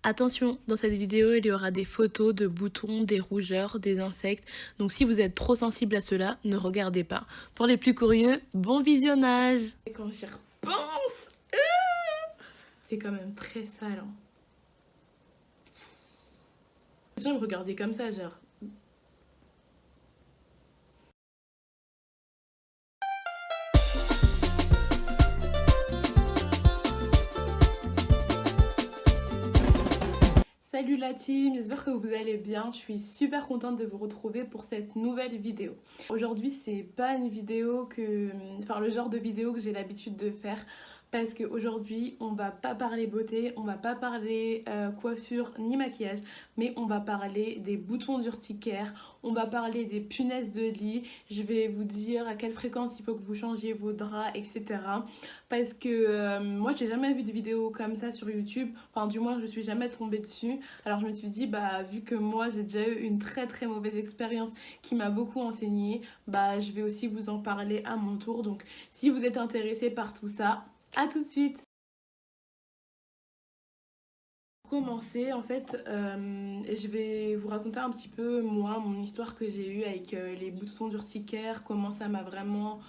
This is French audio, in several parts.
Attention, dans cette vidéo, il y aura des photos de boutons, des rougeurs, des insectes. Donc si vous êtes trop sensible à cela, ne regardez pas. Pour les plus curieux, bon visionnage. Et quand j'y repense, c'est quand même très sale. Hein. Les gens me regardaient comme ça, genre. Salut la team, j'espère que vous allez bien. Je suis super contente de vous retrouver pour cette nouvelle vidéo. Aujourd'hui, c'est pas une vidéo le genre de vidéo que j'ai l'habitude de faire. Parce qu'aujourd'hui, on va pas parler beauté, on va pas parler coiffure ni maquillage, mais on va parler des boutons d'urticaire, on va parler des punaises de lit, je vais vous dire à quelle fréquence il faut que vous changiez vos draps, etc. Parce que moi, j'ai jamais vu de vidéo comme ça sur YouTube, enfin du moins je suis jamais tombée dessus. Alors je me suis dit, vu que moi j'ai déjà eu une très très mauvaise expérience qui m'a beaucoup enseigné, je vais aussi vous en parler à mon tour. Donc si vous êtes intéressé par tout ça, à tout de suite. Pour commencer, en fait, je vais vous raconter un petit peu moi, mon histoire que j'ai eue avec les boutons d'urticaire, comment ça m'a vraiment,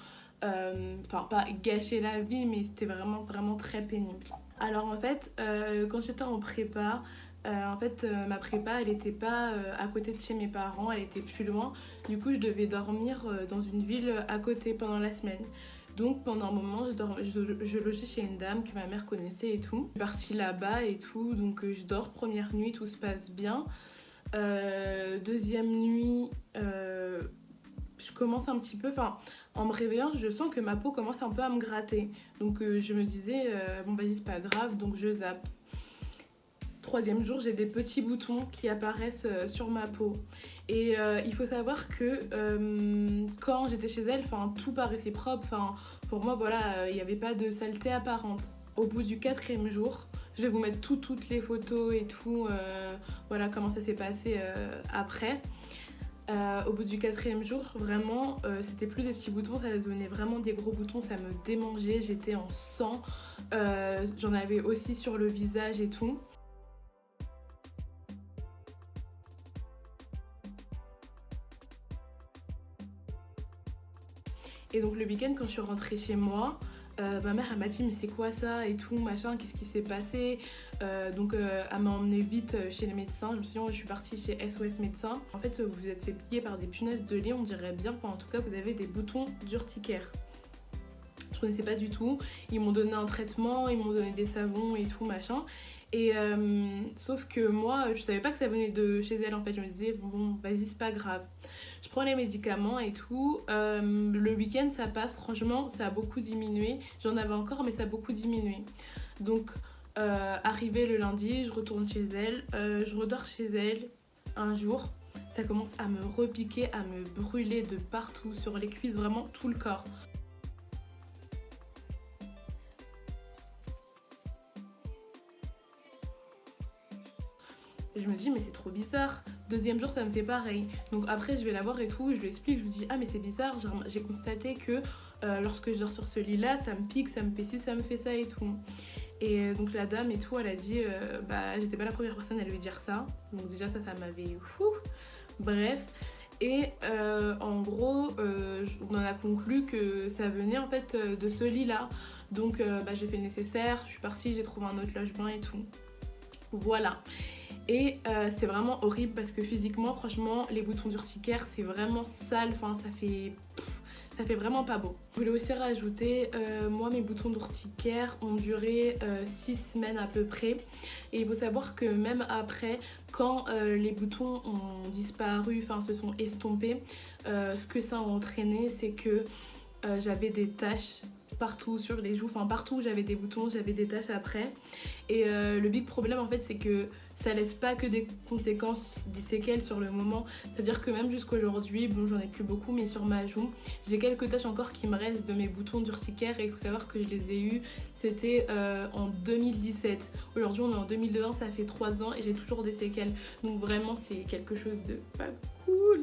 pas gâché la vie, mais c'était vraiment vraiment très pénible. Alors en fait, quand j'étais en prépa, ma prépa, elle était pas à côté de chez mes parents, elle était plus loin. Du coup, je devais dormir dans une ville à côté pendant la semaine. Donc pendant un moment, je logeais chez une dame que ma mère connaissait et tout. Je suis partie là-bas et tout, donc je dors première nuit, tout se passe bien. Deuxième nuit, je commence un petit peu, en me réveillant, je sens que ma peau commence un peu à me gratter. Donc je me disais, bon vas-y c'est pas grave, donc je zappe. Troisième jour, j'ai des petits boutons qui apparaissent sur ma peau. Et il faut savoir que quand j'étais chez elle, tout paraissait propre. Pour moi, voilà, il n'y avait pas de saleté apparente. Au bout du quatrième jour, je vais vous mettre toutes les photos et tout, voilà comment ça s'est passé après. Au bout du quatrième jour, vraiment, c'était plus des petits boutons, ça devenait vraiment des gros boutons, ça me démangeait, j'étais en sang. J'en avais aussi sur le visage et tout. Et donc le week-end, quand je suis rentrée chez moi, ma mère elle m'a dit mais c'est quoi ça et tout machin, qu'est-ce qui s'est passé. Elle m'a emmenée vite chez les médecins. Je me suis dit, je suis partie chez SOS médecin. En fait vous êtes fait piquer par des punaises de lit, on dirait bien, en tout cas vous avez des boutons d'urticaire. Je connaissais pas du tout, ils m'ont donné un traitement, ils m'ont donné des savons et tout machin. Et sauf que moi je savais pas que ça venait de chez elle, en fait je me disais bon vas-y c'est pas grave. Je prends les médicaments et tout. Le week-end, ça passe. Franchement, ça a beaucoup diminué. J'en avais encore, mais ça a beaucoup diminué. Donc, arrivé le lundi, je retourne chez elle. Je redors chez elle un jour. Ça commence à me repiquer, à me brûler de partout, sur les cuisses, vraiment tout le corps. Et je me dis mais c'est trop bizarre. Deuxième jour ça me fait pareil. Donc après je vais la voir et tout, je lui explique, je lui dis mais c'est bizarre, j'ai constaté que lorsque je dors sur ce lit là, ça me pique, ça me fait ci, ça me fait ça et tout. Et donc la dame et tout, elle a dit, j'étais pas la première personne à lui dire ça. Donc déjà ça m'avait fou. Bref. Et en gros, on en a conclu que ça venait en fait de ce lit là. Donc j'ai fait le nécessaire, je suis partie, j'ai trouvé un autre logement et tout. Voilà. Et c'est vraiment horrible parce que physiquement, franchement, les boutons d'urticaire, c'est vraiment sale. Ça fait vraiment pas beau. Je voulais aussi rajouter, moi, mes boutons d'urticaire ont duré 6 semaines à peu près. Et il faut savoir que même après, quand les boutons ont disparu, se sont estompés, ce que ça a entraîné, c'est que j'avais des taches partout sur les joues, partout où j'avais des boutons, j'avais des taches après. Et le big problème en fait, c'est que ça laisse pas que des conséquences, des séquelles sur le moment. C'est-à-dire que même jusqu'aujourd'hui, bon j'en ai plus beaucoup, mais sur ma joue, j'ai quelques taches encore qui me restent de mes boutons d'urticaire. Et il faut savoir que je les ai eus, c'était en 2017. Aujourd'hui on est en 2021, ça fait 3 ans et j'ai toujours des séquelles. Donc vraiment c'est quelque chose de pas cool.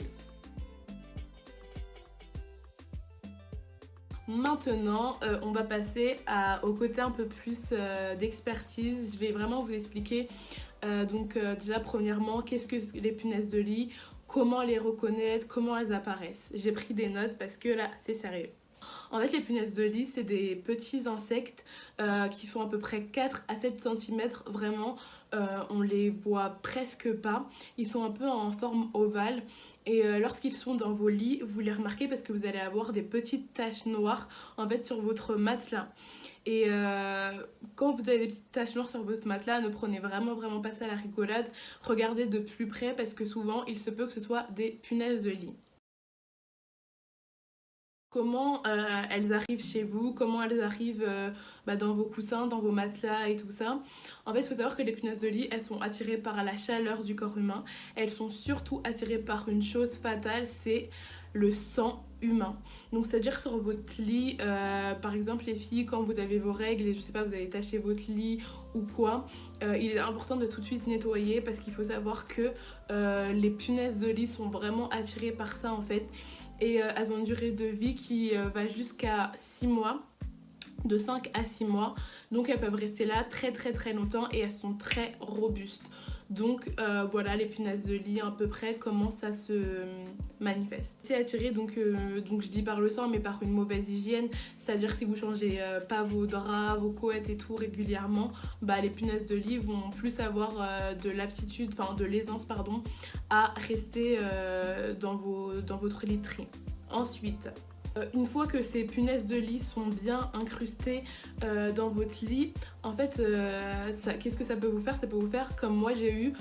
Maintenant, on va passer au côté un peu plus d'expertise. Je vais vraiment vous expliquer Déjà premièrement, qu'est-ce que les punaises de lit, comment les reconnaître, comment elles apparaissent. J'ai pris des notes parce que là c'est sérieux. En fait, les punaises de lit, c'est des petits insectes qui font à peu près 4 à 7 cm. Vraiment, on les voit presque pas. Ils sont un peu en forme ovale. Et lorsqu'ils sont dans vos lits, vous les remarquez parce que vous allez avoir des petites taches noires en fait sur votre matelas. Et quand vous avez des petites taches noires sur votre matelas, ne prenez vraiment pas ça à la rigolade. Regardez de plus près parce que souvent, il se peut que ce soit des punaises de lit. Comment elles arrivent chez vous, comment elles arrivent dans vos coussins, dans vos matelas et tout ça. En fait, il faut savoir que les punaises de lit, elles sont attirées par la chaleur du corps humain. Elles sont surtout attirées par une chose fatale, c'est le sang humain. Donc c'est-à-dire sur votre lit, par exemple les filles, quand vous avez vos règles et je sais pas, vous avez taché votre lit ou quoi, il est important de tout de suite nettoyer parce qu'il faut savoir que les punaises de lit sont vraiment attirées par ça en fait. Et elles ont une durée de vie qui va jusqu'à 6 mois, de 5 à 6 mois. Donc elles peuvent rester là très longtemps et elles sont très robustes. Donc voilà les punaises de lit à peu près comment ça se manifeste. C'est attiré donc je dis par le sang mais par une mauvaise hygiène, c'est-à-dire si vous changez pas vos draps, vos couettes et tout régulièrement, les punaises de lit vont plus avoir de l'aptitude, enfin de l'aisance pardon, à rester dans votre literie. Ensuite, une fois que ces punaises de lit sont bien incrustées dans votre lit, en fait, qu'est-ce que ça peut vous faire? Ça peut vous faire comme moi j'ai eu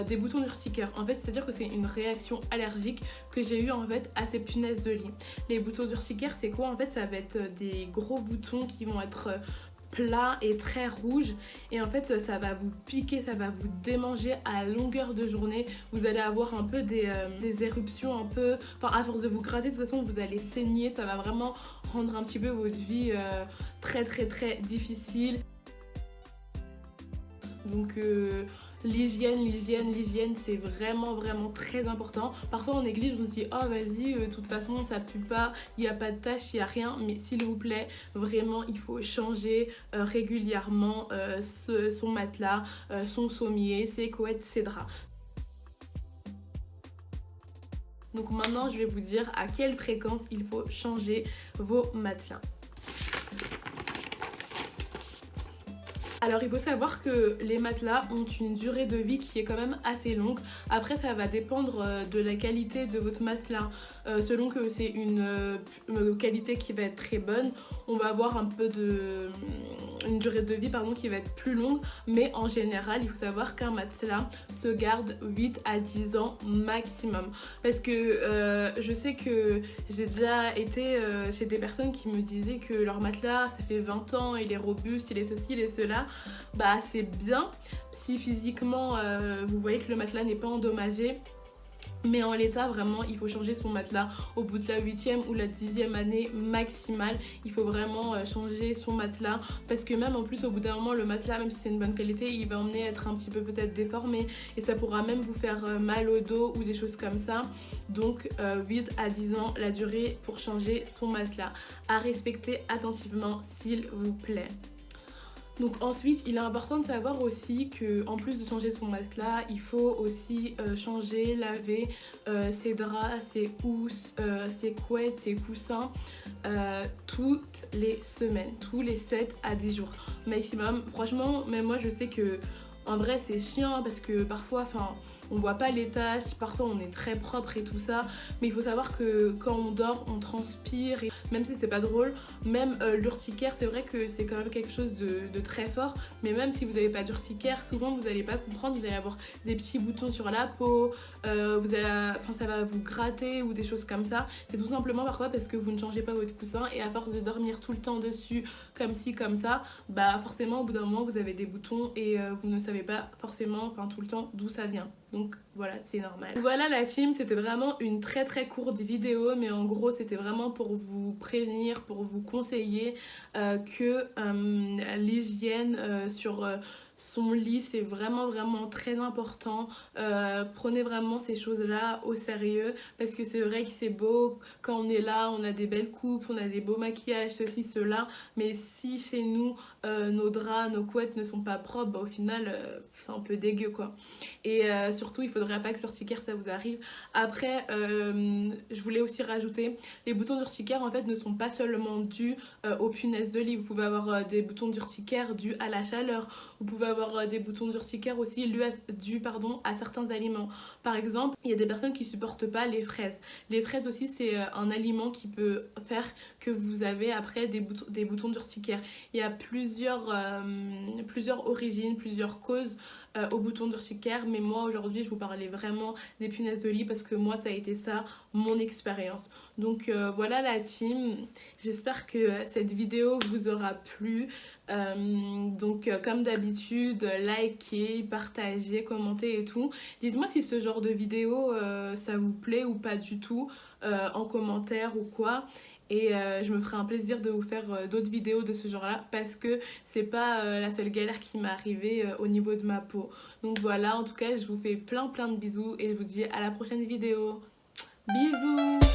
des boutons d'urticaire. En fait, c'est-à-dire que c'est une réaction allergique que j'ai eu en fait à ces punaises de lit. Les boutons d'urticaire, c'est quoi? En fait, ça va être des gros boutons qui vont être plat et très rouge et en fait ça va vous piquer, ça va vous démanger à longueur de journée. Vous allez avoir un peu des éruptions un peu, enfin à force de vous gratter de toute façon vous allez saigner, ça va vraiment rendre un petit peu votre vie très difficile. Donc l'hygiène c'est vraiment très important. Parfois on néglige, on se dit oh vas-y de toute façon ça pue pas, il n'y a pas de taches, il n'y a rien, mais s'il vous plaît vraiment il faut changer régulièrement son matelas, son sommier, ses couettes, ses draps. Donc maintenant je vais vous dire à quelle fréquence il faut changer vos matelas. Alors il faut savoir que les matelas ont une durée de vie qui est quand même assez longue. Après ça va dépendre de la qualité de votre matelas. Selon que c'est une qualité qui va être très bonne, on va avoir un peu une durée de vie qui va être plus longue. Mais en général il faut savoir qu'un matelas se garde 8 à 10 ans maximum. Parce que je sais que j'ai déjà été chez des personnes qui me disaient que leur matelas ça fait 20 ans, il est robuste, il est ceci, il est cela. C'est bien si physiquement vous voyez que le matelas n'est pas endommagé, mais en l'état vraiment il faut changer son matelas au bout de la 8e ou la 10e année maximale. Il faut vraiment changer son matelas parce que même en plus au bout d'un moment le matelas, même si c'est une bonne qualité, il va emmener à être un petit peu peut-être déformé et ça pourra même vous faire mal au dos ou des choses comme ça. Donc 8 à 10 ans la durée pour changer son matelas, à respecter attentivement s'il vous plaît. Donc ensuite, il est important de savoir aussi que en plus de changer son matelas, il faut aussi changer, laver ses draps, ses housses, ses couettes, ses coussins toutes les semaines, tous les 7 à 10 jours maximum. Franchement, même moi je sais que en vrai c'est chiant parce que parfois on voit pas les taches, parfois on est très propre et tout ça, mais il faut savoir que quand on dort on transpire et même si c'est pas drôle, même l'urticaire c'est vrai que c'est quand même quelque chose de très fort, mais même si vous n'avez pas d'urticaire, souvent vous n'allez pas comprendre, vous allez avoir des petits boutons sur la peau, ça va vous gratter ou des choses comme ça. C'est tout simplement parfois parce que vous ne changez pas votre coussin et à force de dormir tout le temps dessus comme ci comme ça, forcément au bout d'un moment vous avez des boutons et vous ne savez pas forcément tout le temps d'où ça vient. Donc voilà, c'est normal. Voilà la team, c'était vraiment une très courte vidéo, mais en gros c'était vraiment pour vous prévenir, pour vous conseiller que l'hygiène son lit, c'est vraiment vraiment très important. Prenez vraiment ces choses-là au sérieux parce que c'est vrai que c'est beau quand on est là, on a des belles coupes, on a des beaux maquillages, ceci, cela, mais si chez nous, nos draps, nos couettes ne sont pas propres, bah, au final, c'est un peu dégueu quoi. Et surtout, il faudrait pas que l'urticaire ça vous arrive. Après, je voulais aussi rajouter, les boutons d'urticaire en fait ne sont pas seulement dus aux punaises de lit. Vous pouvez avoir des boutons d'urticaire dus à la chaleur. Vous pouvez avoir des boutons d'urticaire aussi dus à certains aliments. Par exemple, il y a des personnes qui supportent pas les fraises. Les fraises aussi, c'est un aliment qui peut faire que vous avez après des boutons d'urticaire. Il y a plusieurs origines, plusieurs causes aux boutons d'urticaire, mais moi aujourd'hui je vous parlais vraiment des punaises de lit parce que moi ça a été ça, mon expérience. Donc voilà la team, j'espère que cette vidéo vous aura plu. Donc comme d'habitude, likez, partagez, commentez et tout. Dites-moi si ce genre de vidéo ça vous plaît ou pas du tout en commentaire ou quoi. Et je me ferai un plaisir de vous faire d'autres vidéos de ce genre-là parce que c'est pas la seule galère qui m'est arrivée au niveau de ma peau. Donc voilà, en tout cas, je vous fais plein de bisous et je vous dis à la prochaine vidéo. Bisous!